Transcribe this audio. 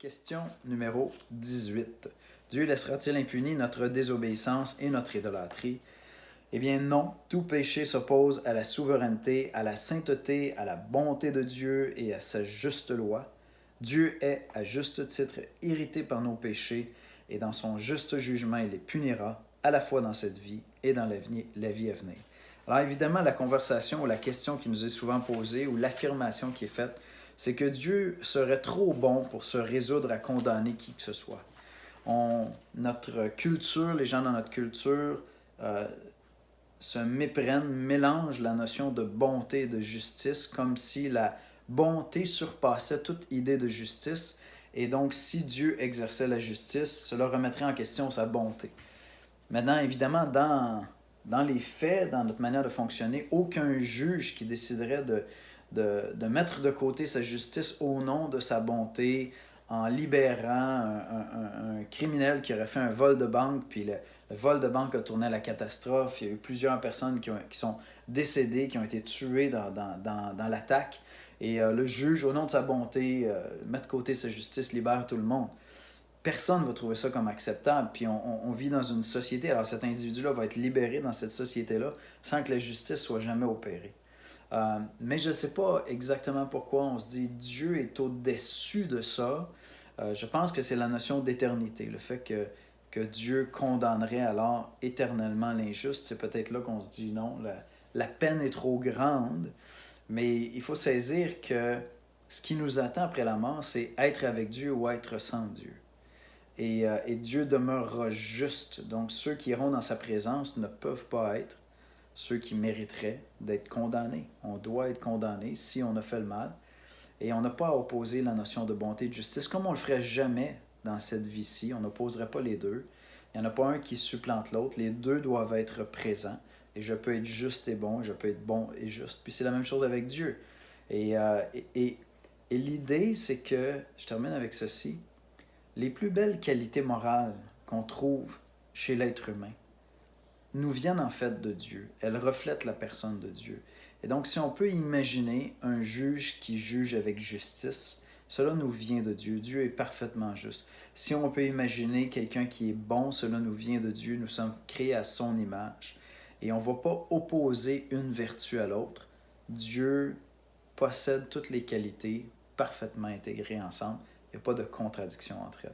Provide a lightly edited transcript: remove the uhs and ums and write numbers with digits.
Question numéro 18. Dieu laissera-t-il impuni notre désobéissance et notre idolâtrie? Eh bien non, tout péché s'oppose à la souveraineté, à la sainteté, à la bonté de Dieu et à sa juste loi. Dieu est, à juste titre, irrité par nos péchés et dans son juste jugement, il les punira, à la fois dans cette vie et dans la vie à venir. Alors évidemment, la conversation ou la question qui nous est souvent posée ou l'affirmation qui est faite, c'est que Dieu serait trop bon pour se résoudre à condamner qui que ce soit. Notre culture, les gens dans notre culture se méprennent, mélangent la notion de bonté et de justice comme si la bonté surpassait toute idée de justice. Et donc, si Dieu exerçait la justice, cela remettrait en question sa bonté. Maintenant, évidemment, dans les faits, dans notre manière de fonctionner, aucun juge qui déciderait de mettre de côté sa justice au nom de sa bonté en libérant un criminel qui aurait fait un vol de banque, puis le vol de banque a tourné à la catastrophe. Il y a eu plusieurs personnes qui sont décédées, qui ont été tuées dans l'attaque. Et le juge, au nom de sa bonté, met de côté sa justice, libère tout le monde. Personne ne va trouver ça comme acceptable. Puis on vit dans une société, alors cet individu-là va être libéré dans cette société-là sans que la justice soit jamais opérée. Mais je ne sais pas exactement pourquoi on se dit Dieu est au-dessus de ça. Je pense que c'est la notion d'éternité, le fait que Dieu condamnerait alors éternellement l'injuste. C'est peut-être là qu'on se dit non, la peine est trop grande. Mais il faut saisir que ce qui nous attend après la mort, c'est être avec Dieu ou être sans Dieu. Et Dieu demeurera juste. Donc ceux qui iront dans sa présence ne peuvent pas être ceux qui mériteraient d'être condamnés. On doit être condamné si on a fait le mal. Et on n'a pas à opposer la notion de bonté et de justice, comme on ne le ferait jamais dans cette vie-ci. On n'opposerait pas les deux. Il n'y en a pas un qui supplante l'autre. Les deux doivent être présents. Et je peux être juste et bon, je peux être bon et juste. Puis c'est la même chose avec Dieu. Et l'idée, c'est que, je termine avec ceci, les plus belles qualités morales qu'on trouve chez l'être humain nous viennent en fait de Dieu. Elles reflètent la personne de Dieu. Et donc, si on peut imaginer un juge qui juge avec justice, cela nous vient de Dieu. Dieu est parfaitement juste. Si on peut imaginer quelqu'un qui est bon, cela nous vient de Dieu. Nous sommes créés à son image. Et on ne va pas opposer une vertu à l'autre. Dieu possède toutes les qualités parfaitement intégrées ensemble. Il n'y a pas de contradiction entre elles.